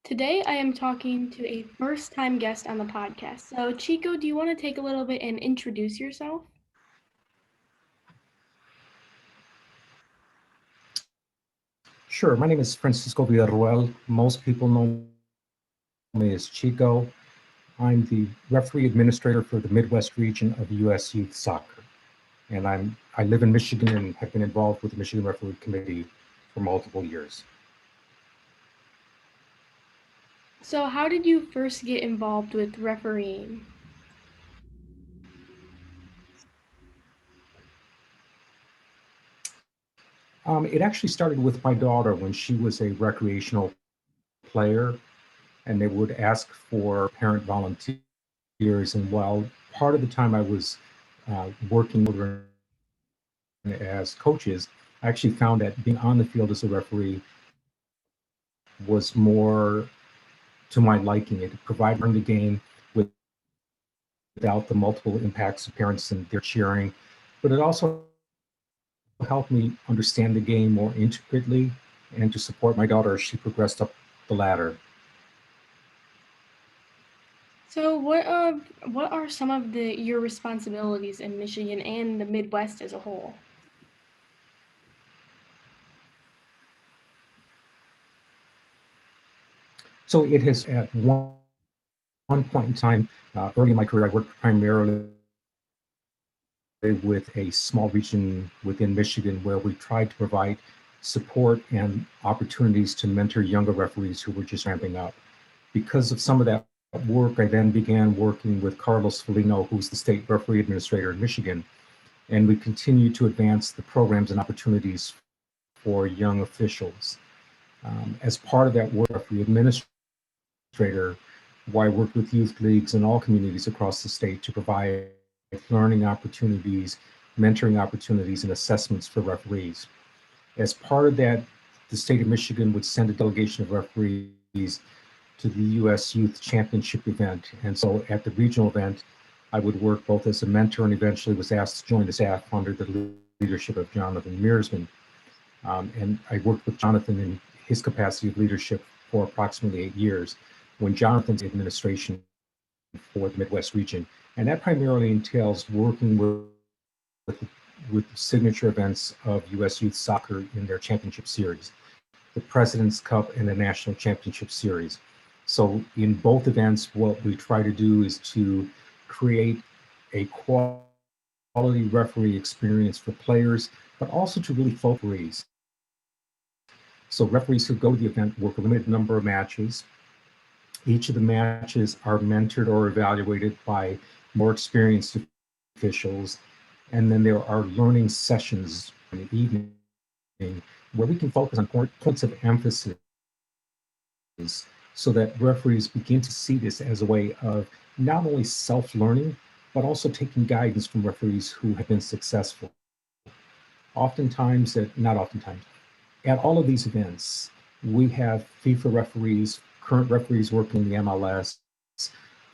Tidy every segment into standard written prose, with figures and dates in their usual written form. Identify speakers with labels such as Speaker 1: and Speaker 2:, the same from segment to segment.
Speaker 1: Today, I am talking to a first time guest on the podcast. So, Chico, do you want to take a little bit and introduce yourself?
Speaker 2: Sure. My name is Francisco Villarruel. Most people know me as Chico. I'm the referee administrator for the Midwest region of U.S. Youth Soccer. And I live in Michigan and have been involved with the Michigan Referee Committee for multiple years.
Speaker 1: So, how did you first get involved with refereeing?
Speaker 2: It actually started with my daughter when she was a recreational player, and they would ask for parent volunteers. And while part of the time I was working with her as coaches, I actually found that being on the field as a referee was more to my liking. It provided the game without the multiple impacts of parents and their cheering, but it also helped me understand the game more intricately and to support my daughter as she progressed up the ladder.
Speaker 1: So, what are some of your responsibilities in Michigan and the Midwest as a whole?
Speaker 2: So it has, at one point in time, early in my career, I worked primarily with a small region within Michigan where we tried to provide support and opportunities to mentor younger referees who were just ramping up. Because of some of that work, I then began working with Carlos Felino, who's the state referee administrator in Michigan, and we continue to advance the programs and opportunities for young officials. As part of that work, referee administrator, where I worked with youth leagues in all communities across the state to provide learning opportunities, mentoring opportunities, and assessments for referees. As part of that, the state of Michigan would send a delegation of referees to the U.S. Youth Championship event. And so at the regional event, I would work both as a mentor and eventually was asked to join the staff under the leadership of Jonathan Mearsman. And I worked with Jonathan in his capacity of leadership for approximately 8 years when Jonathan's administration for the Midwest region. And that primarily entails working with signature events of U.S. Youth Soccer in their championship series, the President's Cup and the National Championship Series. So in both events, what we try to do is to create a quality referee experience for players, but also to really focus. So referees who go to the event work a limited number of matches. Each of the matches are mentored or evaluated by more experienced officials. And then there are learning sessions in the evening where we can focus on points of emphasis so that referees begin to see this as a way of not only self-learning, but also taking guidance from referees who have been successful. Not oftentimes, at all of these events, we have FIFA referees, current referees working in the MLS,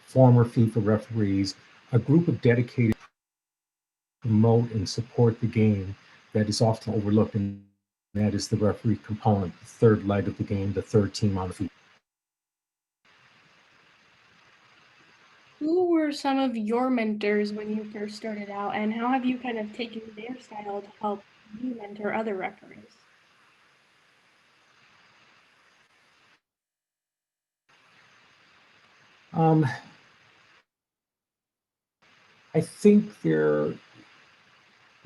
Speaker 2: former FIFA referees, a group of dedicated promote and support the game that is often overlooked, and that is the referee component, the third leg of the game, the third team on the field.
Speaker 1: Who were some of your mentors when you first started out, and how have you kind of taken their style to help you mentor other referees?
Speaker 2: Um, I think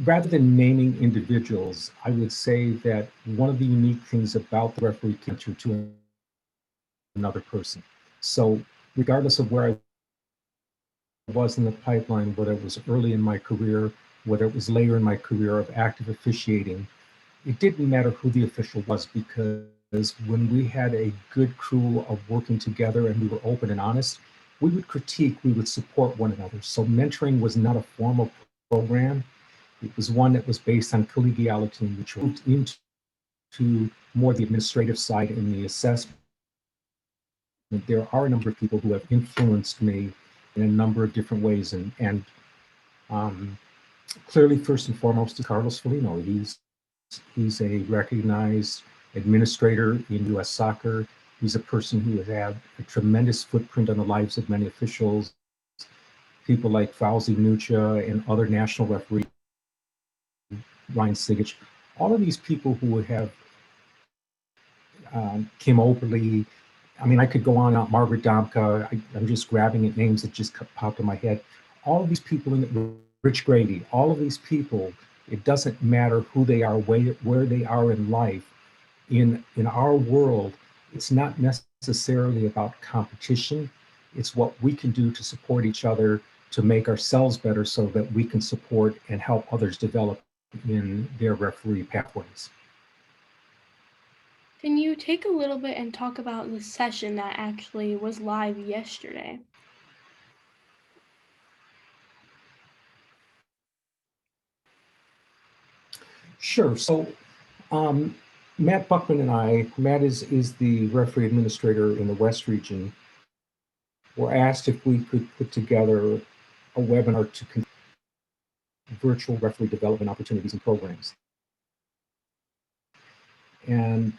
Speaker 2: rather than naming individuals, I would say that one of the unique things about the referee cancer to another person. So regardless of where I was in the pipeline, whether it was early in my career, whether it was later in my career of active officiating, it didn't matter who the official was because when we had a good crew of working together and we were open and honest, we would critique, we would support one another. So mentoring was not a formal program. It was one that was based on collegiality, which moved into more the administrative side and the assessment. There are a number of people who have influenced me in a number of different ways, um, clearly, first and foremost, is Carlos Felino. He's a recognized administrator in U.S. soccer. He's a person who has had a tremendous footprint on the lives of many officials, people like Fauzi Nucha and other national referees, Ryan Sigich, all of these people who would have Kim Oberly. I mean, I could go on out, Margaret Domka. I'm just grabbing at names that just popped in my head. All of these people, Rich Grady, all of these people, it doesn't matter who they are, where they are in life. In our world, it's not necessarily about competition. It's what we can do to support each other, to make ourselves better so that we can support and help others develop in their referee pathways.
Speaker 1: Can you take a little bit and talk about the session that actually was live yesterday?
Speaker 2: Sure. So Matt Buckman and Matt is the referee administrator in the West region, were asked if we could put together a webinar to conduct virtual referee development opportunities and programs. And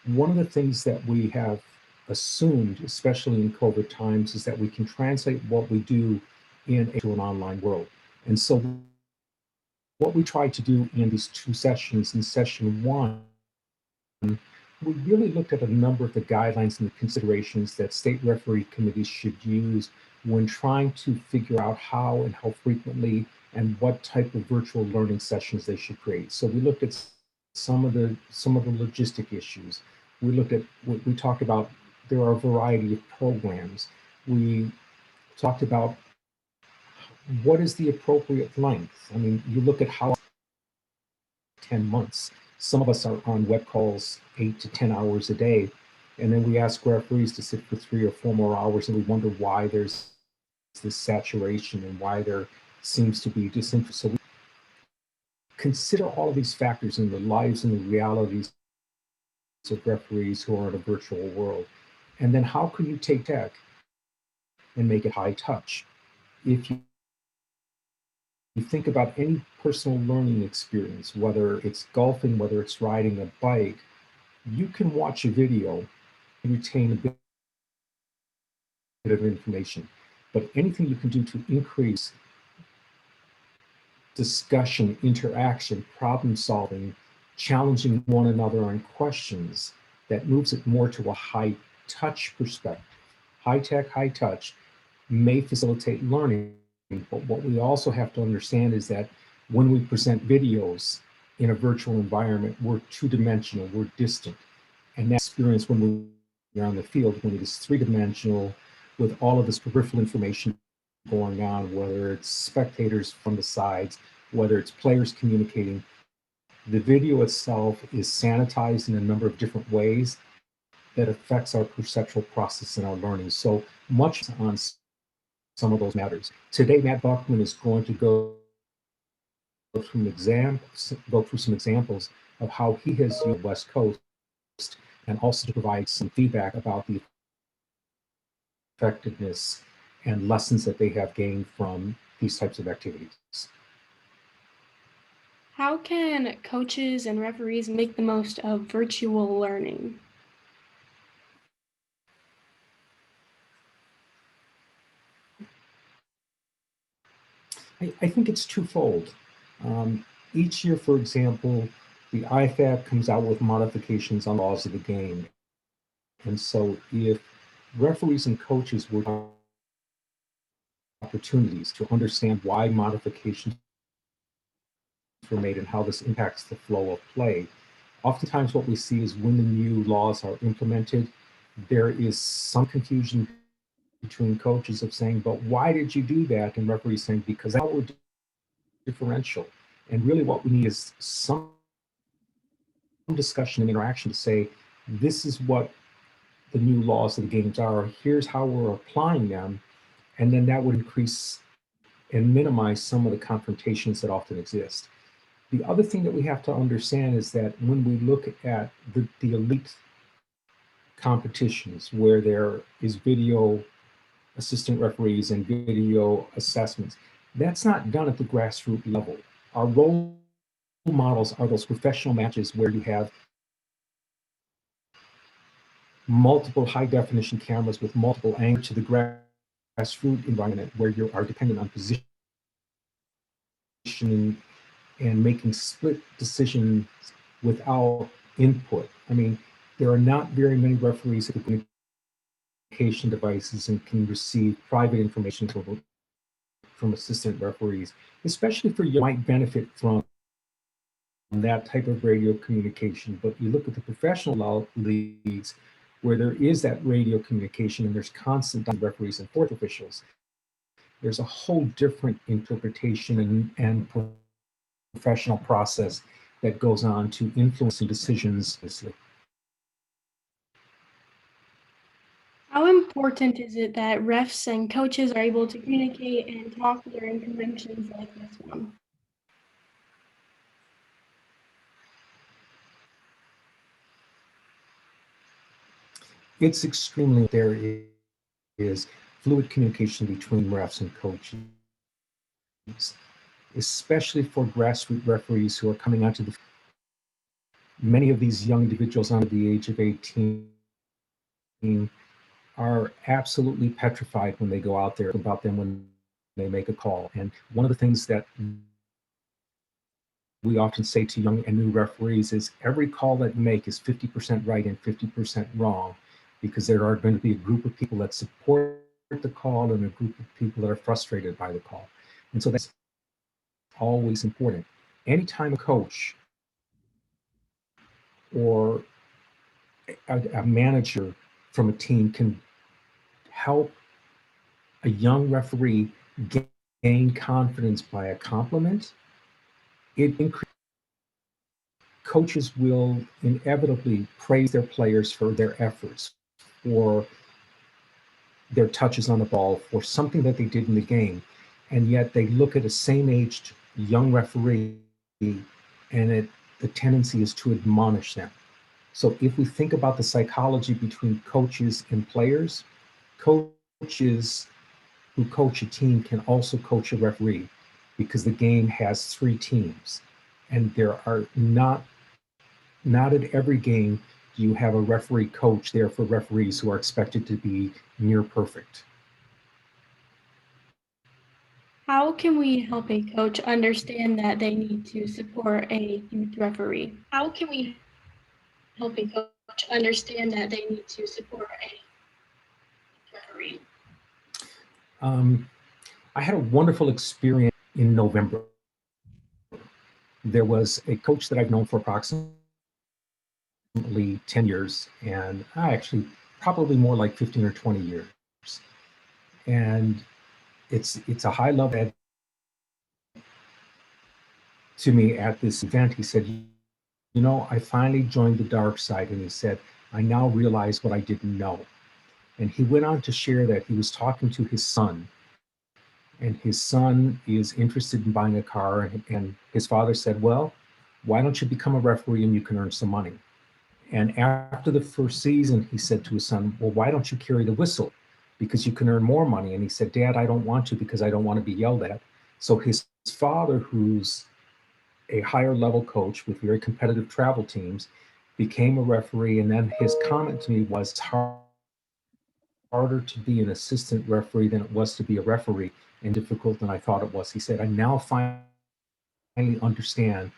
Speaker 2: one of the things that we have assumed, especially in COVID times, is that we can translate what we do into an online world. And so what we tried to do in these two sessions, in session one, we really looked at a number of the guidelines and the considerations that state referee committees should use when trying to figure out how and how frequently and what type of virtual learning sessions they should create. So we looked at some of the logistic issues. We looked at what we talked about. There are a variety of programs. We talked about what is the appropriate length. I mean, you look at how 10 months. Some of us are on web calls 8 to 10 hours a day. And then we ask referees to sit for 3 or 4 more hours, and we wonder why there's this saturation and why there seems to be disinterest. So we consider all of these factors in the lives and the realities of referees who are in a virtual world. And then how can you take tech and make it high touch? If you think about any personal learning experience, whether it's golfing, whether it's riding a bike, you can watch a video and retain a bit of information. But anything you can do to increase discussion, interaction, problem solving, challenging one another on questions, that moves it more to a high touch perspective. High tech, high touch may facilitate learning, but what we also have to understand is that when we present videos in a virtual environment, we're two-dimensional, we're distant. And that experience when we're on the field, when it is three-dimensional with all of this peripheral information going on, whether it's spectators from the sides, whether it's players communicating, the video itself is sanitized in a number of different ways that affects our perceptual process and our learning. So much on some of those matters. Today, Matt Buckman is going to go through some examples of how he has used the West Coast, and also to provide some feedback about the effectiveness and lessons that they have gained from these types of activities.
Speaker 1: How can coaches and referees make the most of virtual learning?
Speaker 2: I think it's twofold. Each year, for example, the IFAB comes out with modifications on laws of the game. And so if referees and coaches were opportunities to understand why modifications were made and how this impacts the flow of play, oftentimes what we see is when the new laws are implemented, there is some confusion between coaches of saying, but why did you do that? And referees saying, because that would differential. And really what we need is some discussion and interaction to say, this is what the new laws of the games are, here's how we're applying them, and then that would increase and minimize some of the confrontations that often exist. The other thing that we have to understand is that when we look at the elite competitions where there is video assistant referees and video assessments, that's not done at the grassroots level. Our role models are those professional matches where you have multiple high definition cameras with multiple angles to the grassroots environment where you are dependent on positioning and making split decisions without input. I mean, there are not very many referees who have communication devices and can receive private information from assistant referees, especially for you might benefit from that type of radio communication. But you look at the professional leagues where there is that radio communication and there's constant referees and fourth officials. There's a whole different interpretation and professional process that goes on to influencing decisions.
Speaker 1: How important is it that refs and coaches are able to communicate and talk during conventions like this one?
Speaker 2: It's extremely there is fluid communication between refs and coaches, especially for grassroots referees who are coming onto the. Many of these young individuals under the age of 18 are absolutely petrified when they go out there about them when they make a call. And one of the things that we often say to young and new referees is every call that you make is 50% right and 50% wrong, because there are going to be a group of people that support the call and a group of people that are frustrated by the call. And so that's always important. Anytime a coach or a manager from a team can help a young referee gain confidence by a compliment, it increases. Coaches will inevitably praise their players for their efforts, for their touches on the ball, for something that they did in the game. And yet they look at a same aged young referee and the tendency is to admonish them. So if we think about the psychology between coaches and players, coaches who coach a team can also coach a referee because the game has three teams. And there are not at every game do you have a referee coach there for referees who are expected to be near perfect.
Speaker 1: How can we help a coach understand that they need to support a youth referee? How can we help a coach understand that they need to support a referee?
Speaker 2: Um, I had a wonderful experience in November. There was a coach that I've known for approximately 10 years, and I actually probably more like 15 or 20 years. And it's a high level ed to me at this event. He said, you know, I finally joined the dark side. And he said, I now realize what I didn't know. And he went on to share that he was talking to his son, and his son is interested in buying a car. And his father said, well, why don't you become a referee and you can earn some money? And after the first season, he said to his son, well, why don't you carry the whistle? Because you can earn more money. And he said, Dad, I don't want to because I don't want to be yelled at. So his father, who's a higher level coach with very competitive travel teams, became a referee. And then his comment to me was, it's harder to be an assistant referee than it was to be a referee, and difficult than I thought it was. He said, I now finally understand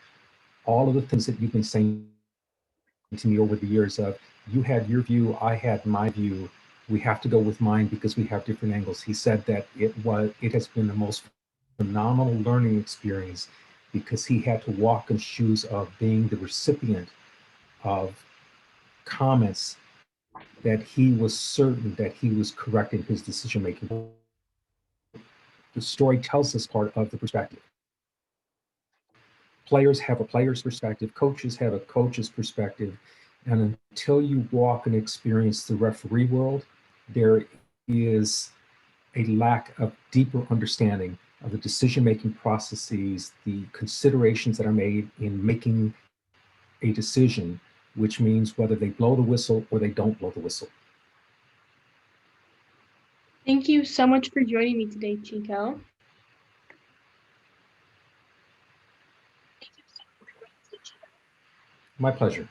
Speaker 2: all of the things that you've been saying to me over the years of you had your view, I had my view. We have to go with mine because we have different angles. He said that it has been the most phenomenal learning experience because he had to walk in shoes of being the recipient of comments that he was certain that he was correct in his decision making. The story tells us part of the perspective. Players have a player's perspective, coaches have a coach's perspective. And until you walk and experience the referee world, there is a lack of deeper understanding of the decision making processes, the considerations that are made in making a decision, which means whether they blow the whistle or they don't blow the whistle.
Speaker 1: Thank you so much for joining me today, Chico.
Speaker 2: My pleasure.